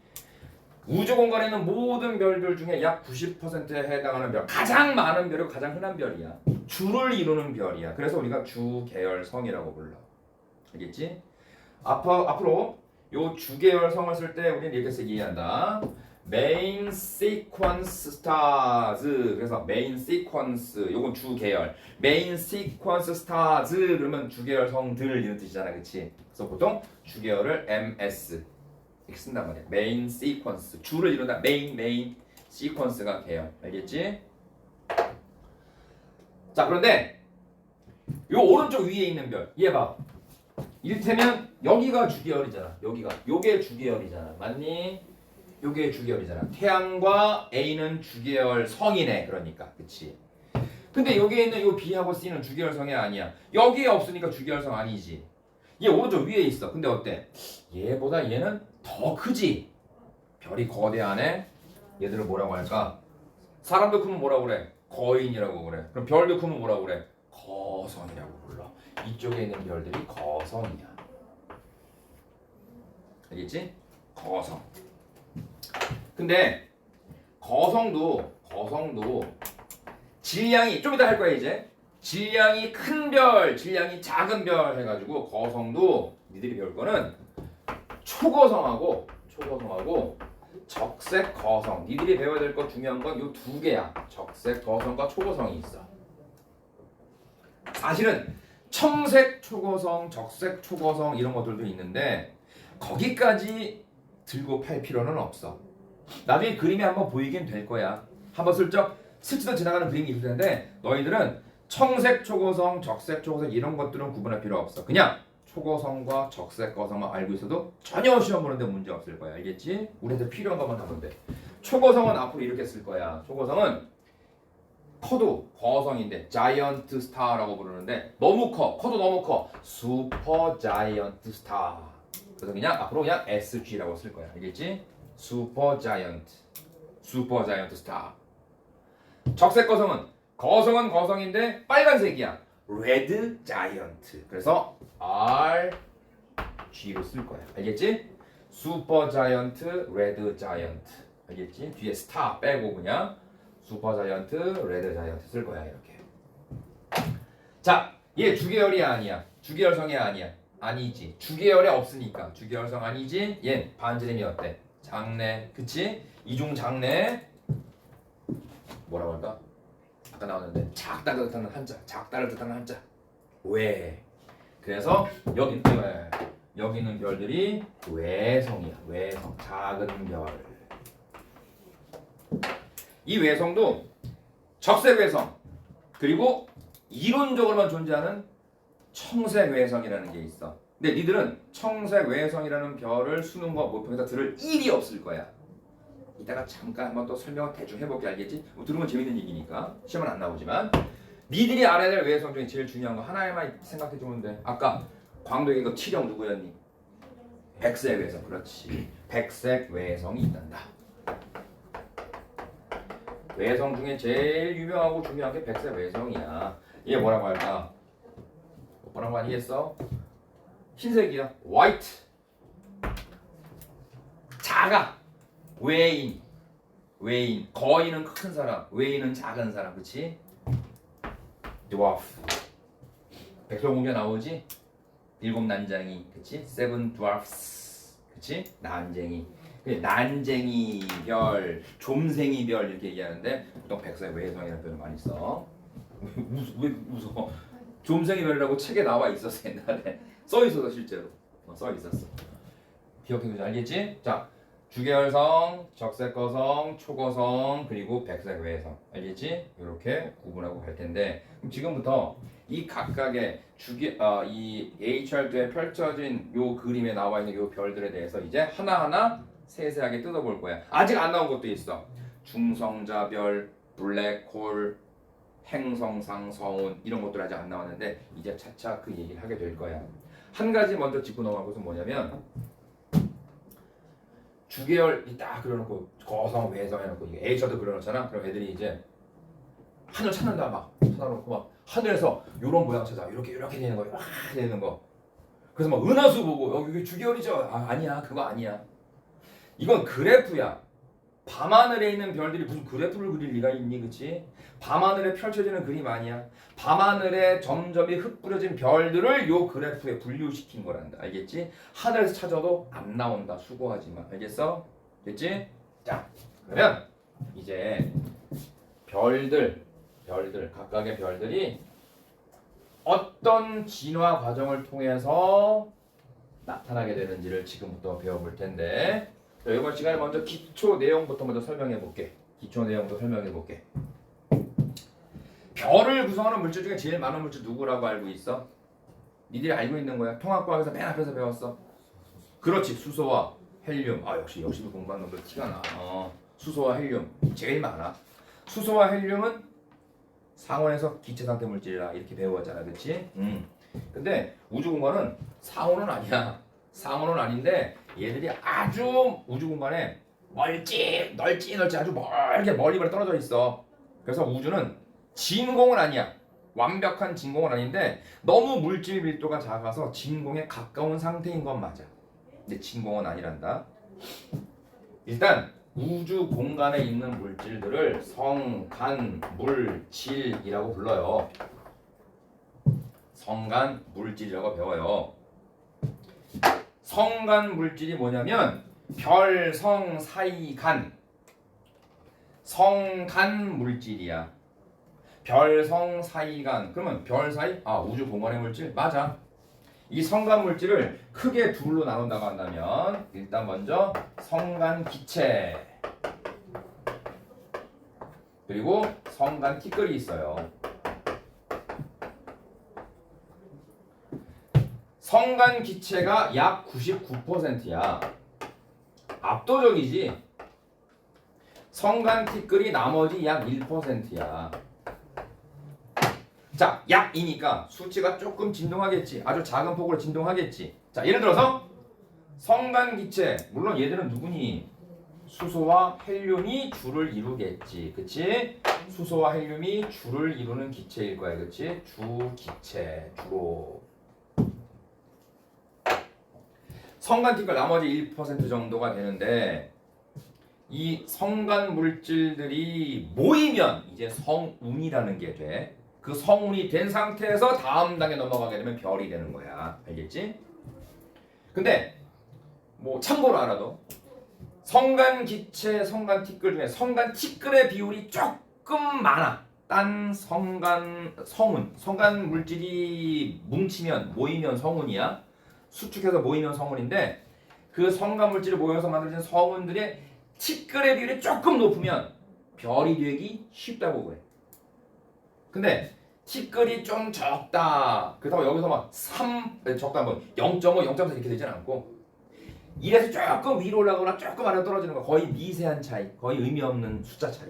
Speaker 1: 우주 공간에 있는 모든 별들 중에 약 90%에 해당하는 별, 가장 많은 별이고 가장 흔한 별이야. 주를 이루는 별이야. 그래서 우리가 주계열성이라고 불러. 알겠지? 앞으로 요 주계열성을 쓸 때 우리는 이렇게 이해한다. Main sequence stars. 그래서 main sequence 요건 주계열. Main sequence stars 그러면 주계열성들 이런 뜻이잖아, 그렇지? 그래서 보통 주계열을 MS 이렇게 쓴단 말이야. Main sequence 주를 이룬다. main sequence가 계열. 알겠지? 자, 그런데 요 오른쪽 위에 있는 별, 얘 봐. 이를테면 여기가 주계열이잖아. 요게 주계열이잖아. 맞니? 요게 주계열이잖아. 태양과 A는 주계열성이네. 그러니까. 그치? 근데 여기에 있는 요 B하고 C는 주계열성이 아니야. 여기에 없으니까 주계열성 아니지. 얘 오른쪽 위에 있어. 근데 어때? 얘보다 얘는 더 크지? 별이 거대하네? 얘들을 뭐라고 할까? 사람도 크면 뭐라고 그래? 거인이라고 그래. 그럼 별도 크면 뭐라고 그래? 거성이라고 불러. 이쪽에 있는 별들이 거성이야. 알겠지? 거성. 근데 거성도 질량이 좀 이따 할 거야 이제. 질량이 큰 별, 질량이 작은 별 해가지고 거성도 니들이 배울 거는 초거성하고 적색 거성. 니들이 배워야 될 거 중요한 건 요 두 개야. 적색 거성과 초거성이 있어. 사실은 청색 초거성, 적색 초거성 이런 것들도 있는데 거기까지 들고 팔 필요는 없어. 나중에 그림이 한번 보이긴 될 거야. 한번 슬쩍 스치듯 지나가는 그림이 있을 텐데 너희들은 청색 초거성, 적색 초거성 이런 것들은 구분할 필요 없어. 그냥 초거성과 적색 거성만 알고 있어도 전혀 시험 보는데 문제 없을 거야. 알겠지? 우리한테 필요한 것만 하면 돼. 초거성은 앞으로 이렇게 쓸 거야. 초거성은 커도 거성인데 자이언트 스타라고 부르는데 너무 커도 너무 커. 슈퍼 자이언트 스타. 그래서 그냥 앞으로 그냥 SG라고 쓸 거야. 알겠지? 슈퍼 자이언트 스타. 적색 거성은 거성인데 빨간색이야. 레드 자이언트. 그래서 RG로 쓸 거야. 알겠지? 슈퍼 자이언트, 레드 자이언트. 알겠지? 뒤에 스타 빼고 그냥 슈퍼 자이언트, 레드 자이언트 쓸 거야. 이렇게. 자, 얘 주계열이 아니야. 주계열성이 아니야. 아니지. 주계열에 없으니까. 주계열성 아니지. 얘 반지름이 어때? 장래. 그치? 이중 장래. 뭐라고 할까? 아까 나왔는데 작다를 뜻하는 한자. 작다를 뜻하는 한자. 왜? 그래서 여기는 별들이 외성이야. 외성. 작은 별. 이 외성도 적색 외성 그리고 이론적으로만 존재하는 청색 외성이라는 게 있어. 근데 니들은 청색 외성이라는 별을 수능 모평에서 들을 일이 없을 거야. 이따가 잠깐 한번 또 설명을 대충 해볼게. 알겠지? 들으면 재밌는 얘기니까 시험은 안 나오지만 니들이 알아야 될 외성 중에 제일 중요한 거 하나에만 생각해 주면 돼. 아까 광도의 그 치령 누구였니? 백색 외성. 그렇지. 백색 외성이 있단다. 외성 중에 제일 유명하고 중요한 게 백색 외성이야. 얘 뭐라고 할까? 뭐라고 아니겠어? 흰색이야. 화이트. 작아. 외인. 거인은 큰 사람, 외인은 작은 사람. 그치? 드와프. 백설공주에 나오지? 일곱 난쟁이. 그치? 세븐 드와프스. 그치? 난쟁이. 난쟁이 별, 좀생이 별 이렇게 얘기하는데 보통 백색 외성이라는 표현을 많이 써. 왜 웃어? 좀생이 별이라고 책에 나와 있었어. 옛날에 써 있어서 실제로 써 있었어. 기억해두자. 알겠지? 자, 주계열성, 적색거성, 초거성 그리고 백색 외성. 알겠지? 이렇게 구분하고 갈 텐데 그럼 지금부터 이 각각의 이 HR도에 펼쳐진 요 그림에 나와 있는 요 별들에 대해서 이제 하나하나 세세하게 뜯어볼 거야. 아직 안 나온 것도 있어. 중성자별, 블랙홀, 행성상, 성운 이런 것들 아직 안 나왔는데 이제 차차 그 얘기를 하게 될 거야. 한 가지 먼저 짚고 넘어갈 것은 뭐냐면 주계열이 딱 그려놓고 거성, 외성 해놓고 이게 H도 그려놓잖아. 그럼 애들이 이제 하늘 찾는다 막 찾아놓고 막 하늘에서 요런 모양 찾아 이렇게 되는 거, 막 되는 거. 그래서 막 은하수 보고 여기 주계열이죠. 아니야 그거 아니야. 이건 그래프야. 밤하늘에 있는 별들이 무슨 그래프를 그릴 리가 있니, 그치? 밤하늘에 펼쳐지는 그림 아니야. 밤하늘에 점점이 흩뿌려진 별들을 요 그래프에 분류시킨 거란다. 알겠지? 하늘에서 찾아도 안 나온다. 수고하지 마. 알겠어? 됐지? 자, 그러면 이제 별들 각각의 별들이 어떤 진화 과정을 통해서 나타나게 되는지를 지금부터 배워볼 텐데 이번 시간에 먼저 기초 내용부터 먼저 설명해 볼게. 별을 구성하는 물질 중에 제일 많은 물질 누구라고 알고 있어? 니들이 알고 있는 거야. 통합과학에서 맨 앞에서 배웠어. 그렇지. 수소와 헬륨. 역시 공부한 놈들 티가 나. 수소와 헬륨 제일 많아. 수소와 헬륨은 상온에서 기체 상태 물질이라 이렇게 배웠잖아. 그렇지? 근데 우주 공간은 상온은 아니야. 상온은 아닌데 얘들이 아주 우주 공간에 넓지 아주 멀리 떨어져 있어. 그래서 우주는 진공은 아니야. 완벽한 진공은 아닌데 너무 물질 밀도가 작아서 진공에 가까운 상태인 건 맞아. 근데 진공은 아니란다. 일단 우주 공간에 있는 물질들을 성간 물질이라고 불러요. 성간 물질이라고 배워요. 성간 물질이 뭐냐면 별, 성, 사이, 간. 성간 물질이야. 별, 성, 사이, 간. 그러면 별 사이? 아, 우주 공간의 물질? 맞아. 이 성간 물질을 크게 둘로 나눈다고 한다면 일단 먼저 성간 기체 그리고 성간 티끌이 있어요. 성간 기체가 약 99%야. 압도적이지. 성간 티끌이 나머지 약 1%야. 자, 약이니까 수치가 조금 진동하겠지. 아주 작은 폭으로 진동하겠지. 자, 예를 들어서 성간 기체, 물론 얘들은 누구니? 수소와 헬륨이 주를 이루겠지. 그치? 수소와 헬륨이 주를 이루는 기체일 거야. 그치? 주기체, 주로. 성간 티끌 나머지 1% 정도가 되는데 이 성간 물질들이 모이면 이제 성운이라는 게 돼. 그 성운이 된 상태에서 다음 단계 넘어가게 되면 별이 되는 거야. 알겠지? 근데 뭐 참고로 알아도 성간 기체, 성간 티끌 중에 성간 티끌의 비율이 조금 많아. 딴 성간 성운, 성간 물질이 뭉치면 모이면 성운이야. 수축해서 모이면 성운인데 그 성간 물질이 모여서 만들어진 성운들의 티끌의 비율이 조금 높으면 별이 되기 쉽다고 그래. 근데 티끌이 좀 적다. 그렇다고 여기서 막 3, 적다 뭐 0.5, 0.4 이렇게 되진 않고 1에서 조금 위로 올라가거나 조금 아래로 떨어지는 거 거의 미세한 차이, 거의 의미 없는 숫자 차이.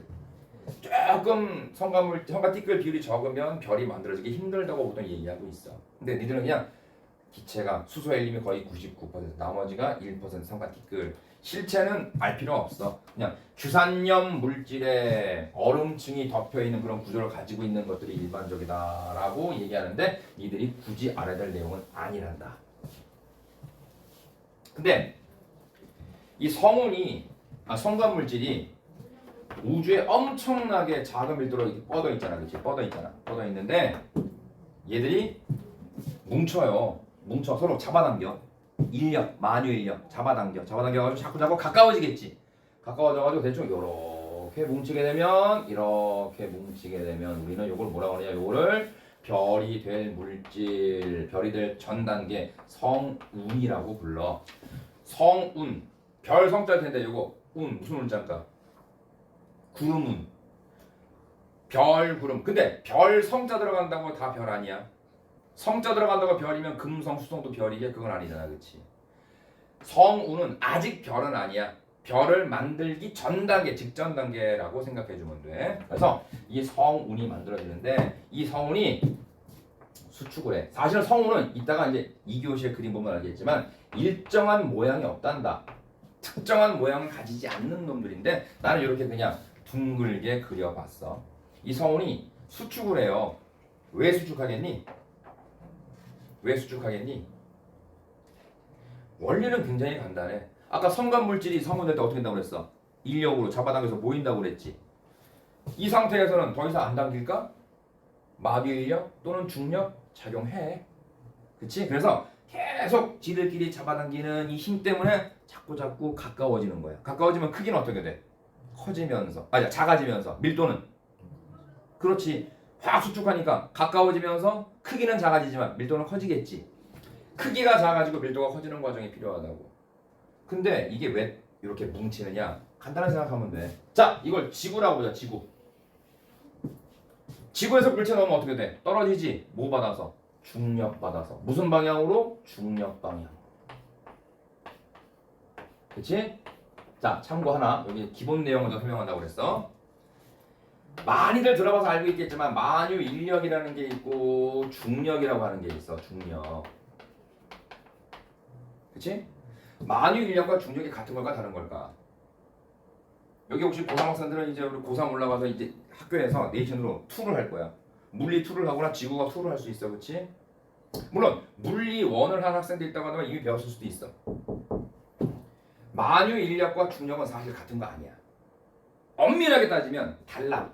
Speaker 1: 조금 성간 티끌 비율이 적으면 별이 만들어지기 힘들다고 보통 얘기하고 있어. 근데 니들은 그냥 기체가 수소 헬륨이 거의 99%, 나머지가 1% 성간 티끌. 실체는 알 필요 없어. 그냥 규산염 물질에 얼음층이 덮여 있는 그런 구조를 가지고 있는 것들이 일반적이다라고 얘기하는데 이들이 굳이 알아야 될 내용은 아니란다. 근데 이 성간 물질이 우주에 엄청나게 작은 밀도로 이렇게 뻗어 있잖아, 그렇지? 뻗어 있는데 얘들이 뭉쳐요. 뭉쳐 서로 잡아당겨. 인력, 만유 인력 잡아당겨가지고 자꾸 가까워지겠지. 가까워져가지고 대충 이렇게 뭉치게 되면 우리는 이걸 뭐라고 하느냐? 요거를 별이 될 물질, 별이 될 전 단계 성운이라고 불러. 성운, 별 성자일 텐데 요거 운 무슨 운자일까? 구름운. 별 구름. 근데 별 성자 들어간다고 다 별 아니야. 성자 들어간다고 별이면 금성 수성도 별이게 그건 아니잖아, 그렇지? 성운은 아직 별은 아니야. 별을 만들기 전 단계, 직전 단계라고 생각해 주면 돼. 그래서 이 성운이 만들어지는데 이 성운이 수축을 해. 사실은 성운은 이따가 이제 2교시에 그림 보면 알겠지만 일정한 모양이 없단다. 특정한 모양을 가지지 않는 놈들인데 나는 이렇게 그냥 둥글게 그려봤어. 이 성운이 수축을 해요. 왜 수축하겠니? 원리는 굉장히 간단해. 아까 성간 물질이 성운될 때 어떻게 된다고 그랬어? 인력으로 잡아당겨서 모인다고 그랬지. 이 상태에서는 더 이상 안 당길까? 마비 인력 또는 중력 작용해. 그치? 그래서 계속 지들끼리 잡아당기는 이 힘 때문에 자꾸 가까워지는 거야. 가까워지면 크기는 어떻게 돼? 작아지면서 밀도는 그렇지. 확 수축하니까 가까워지면서 크기는 작아지지만 밀도는 커지겠지. 크기가 작아지고 밀도가 커지는 과정이 필요하다고. 근데 이게 왜 이렇게 뭉치느냐? 간단하게 생각하면 돼. 자, 이걸 지구라고 보자. 지구에서 물체 넣으면 어떻게 돼? 떨어지지. 뭐 받아서? 중력 받아서. 무슨 방향으로? 중력 방향. 그치? 자, 참고 하나. 여기 기본 내용을 더 설명한다고 그랬어. 많이들 들어봐서 알고 있겠지만 만유 인력이라는 게 있고 중력이라고 하는 게 있어. 중력. 그치? 만유 인력과 중력이 같은 걸까 다른 걸까? 여기 혹시 고3 학생들은 이제 우리 고3 올라가서 이제 학교에서 네이션으로 투를 할 거야. 물리 투를 하거나 지구가 투를 할 수 있어. 그치? 물론 물리 원을 한 학생도 있다고 하면 이미 배웠을 수도 있어. 만유 인력과 중력은 사실 같은 거 아니야. 엄밀하게 따지면 달라.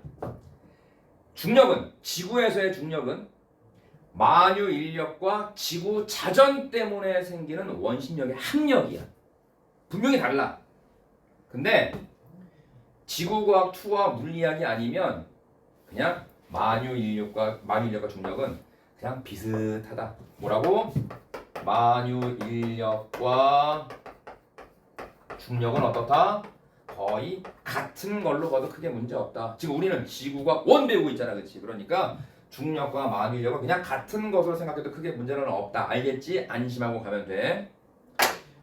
Speaker 1: 중력은 지구에서의 중력은 만유 인력과 지구 자전 때문에 생기는 원심력의 합력이야. 분명히 달라. 근데 지구과학 2와 물리학이 아니면 그냥 만유 인력과 중력은 그냥 비슷하다. 뭐라고? 만유 인력과 중력은 어떻다? 거의 같은 걸로 봐도 크게 문제 없다. 지금 우리는 지구과학 1 배우고 있잖아, 그렇지? 그러니까 중력과 만유 인력은 그냥 같은 것으로 생각해도 크게 문제는 없다. 알겠지? 안심하고 가면 돼.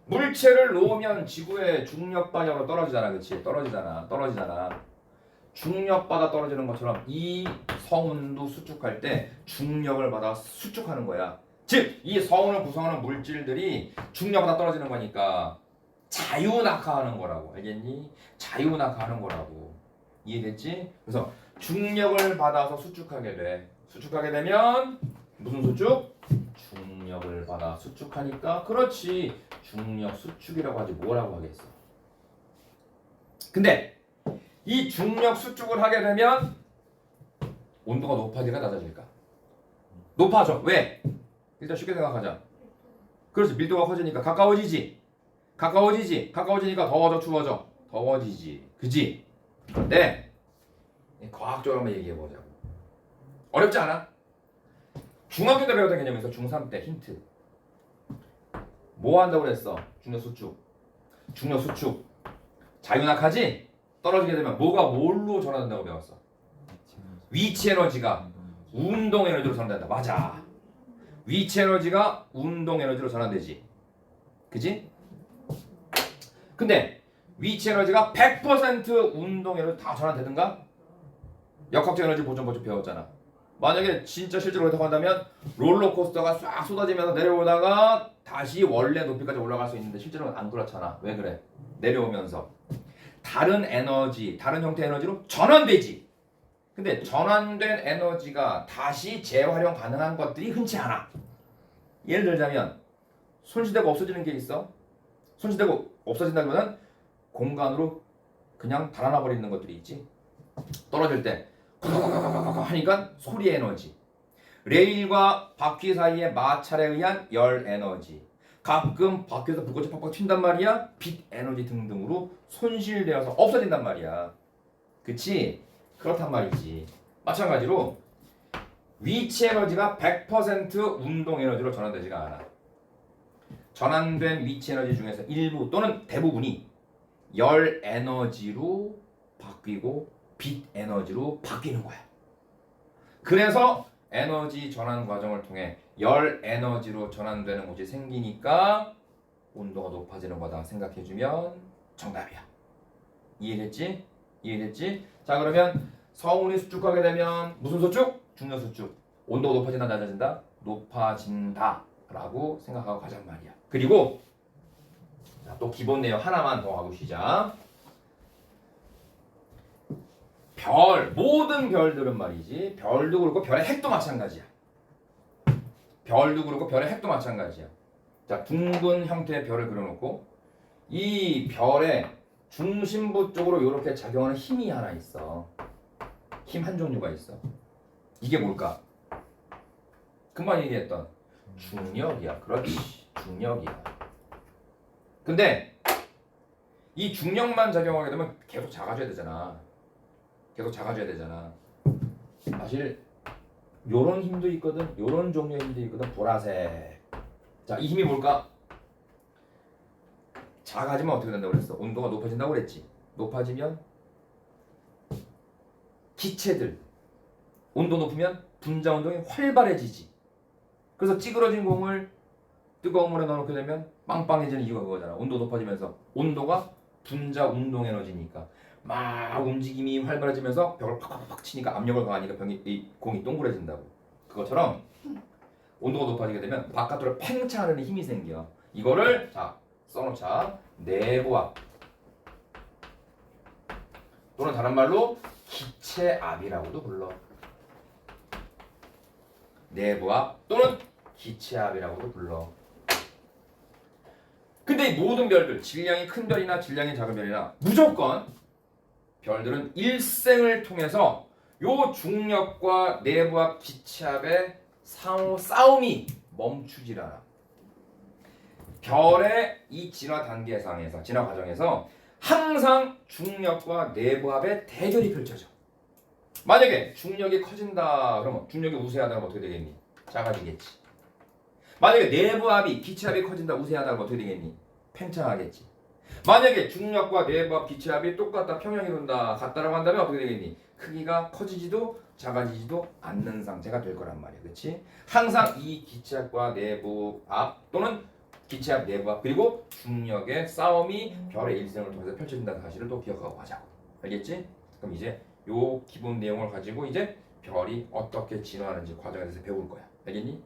Speaker 1: 물체를 놓으면 지구의 중력 방향으로 떨어지잖아, 그렇지? 떨어지잖아. 중력받아 떨어지는 것처럼 이 성운도 수축할 때 중력을 받아 수축하는 거야. 즉, 이 성운을 구성하는 물질들이 중력받아 떨어지는 거니까 자유낙하하는 거라고. 알겠니? 자유낙하하는 거라고. 이해됐지? 그래서 중력을 받아서 수축하게 돼. 수축하게 되면 무슨 수축? 중력을 받아 수축하니까 그렇지. 중력 수축이라고 하지 뭐라고 하겠어. 근데 이 중력 수축을 하게 되면 온도가 높아질까 낮아질까? 높아져. 왜? 일단 쉽게 생각하자. 그렇지. 밀도가 커지니까 가까워지니까 더워져 추워져? 더워지지. 그지? 그런데 과학적으로 한번 얘기해보자고. 어렵지 않아? 중학교 때 배웠던 개념에서 중3 때 힌트. 뭐 한다고 그랬어? 중력 수축. 자유낙하지? 떨어지게 되면 뭐가 뭘로 전환된다고 배웠어? 위치 에너지가 운동 에너지로 전환된다. 맞아. 위치 에너지가 운동 에너지로 전환되지. 그지? 근데 위치 에너지가 100% 운동 에너지 다 전환되든가? 역학적 에너지 보존법 배웠잖아. 만약에 진짜 실제로 그렇다고 한다면 롤러코스터가 싹 쏟아지면서 내려오다가 다시 원래 높이까지 올라갈 수 있는데 실제로는 안 그렇잖아. 왜 그래? 내려오면서 다른 형태의 에너지로 전환되지. 근데 전환된 에너지가 다시 재활용 가능한 것들이 흔치 않아. 예를 들자면 손시되고 없어지는 게 있어. 손시되고 없어진다면 공간으로 그냥 달아나 버리는 것들이 있지. 떨어질 때 하니까 소리 에너지, 레일과 바퀴 사이의 마찰에 의한 열 에너지, 가끔 바퀴에서 불꽃이 팍팍 튄단 말이야. 빛 에너지 등등으로 손실되어서 없어진단 말이야. 그치? 그렇단 말이지. 마찬가지로 위치 에너지가 100% 운동 에너지로 전환되지가 않아. 전환된 위치 에너지 중에서 일부 또는 대부분이 열 에너지로 바뀌고 빛 에너지로 바뀌는 거야. 그래서 에너지 전환 과정을 통해 열 에너지로 전환되는 곳이 생기니까 온도가 높아지는 거다 생각해주면 정답이야. 이해됐지? 자, 그러면 성운이 수축하게 되면 무슨 수축? 중력 수축. 온도가 높아진다 낮아진다? 높아진다 라고 생각하고 가잔 말이야. 그리고 또 기본 내용 하나만 더 하고 시작. 모든 별들은 말이지. 별도 그렇고 별의 핵도 마찬가지야. 자, 둥근 형태의 별을 그려놓고 이 별의 중심부 쪽으로 이렇게 작용하는 힘이 하나 있어. 힘 한 종류가 있어. 이게 뭘까? 금방 얘기했던 중력이야. 그렇지. 중력이야. 근데 이 중력만 작용하게 되면 계속 작아져야 되잖아. 사실 요런 힘도 있거든. 요런 종류의 힘도 있거든. 보라색. 자, 이 힘이 뭘까? 작아지면 어떻게 된다고 그랬어? 온도가 높아진다고 그랬지. 높아지면 기체들 온도 높으면 분자 운동이 활발해지지. 그래서 찌그러진 공을 뜨거운 물에 넣어놓게 되면 빵빵해지는 이유가 그거잖아. 온도 높아지면서 온도가 분자 운동 에너지니까 막 움직임이 활발해지면서 벽을 팍팍팍 치니까 압력을 가하니까 이 공이 동그래진다고. 그것처럼 온도가 높아지게 되면 바깥으로 팽창하는 힘이 생겨. 이거를 자 써놓자. 내부압 또는 다른 말로 기체압이라고도 불러. 내부압 또는 기체압이라고도 불러. 근데 이 모든 별들, 질량이 큰 별이나 질량이 작은 별이나 무조건 별들은 일생을 통해서 요 중력과 내부압, 기체압의 상호 싸움이 멈추질 않아. 별의 이 진화 단계상에서, 진화 과정에서 항상 중력과 내부압의 대결이 펼쳐져. 만약에 중력이 커진다 그러면 중력이 우세하다 그러면 어떻게 되겠니? 작아지겠지. 만약에 내부압이 기체압이 커진다 우세하다 그러면 어떻게 되겠니? 팽창하겠지. 만약에 중력과 내부압 기체압이 똑같다 평형 이룬다 같다라고 한다면 어떻게 되겠니? 크기가 커지지도 작아지지도 않는 상태가 될 거란 말이야. 그렇지? 항상 이 기체압과 내부압 또는 기체압 내부압 그리고 중력의 싸움이 별의 일생을 통해서 펼쳐진다는 사실을 또 기억하고 가자고. 알겠지? 그럼 이제 요 기본 내용을 가지고 이제 별이 어떻게 진화하는지 과정에 대해서 배울 거야. 알겠니?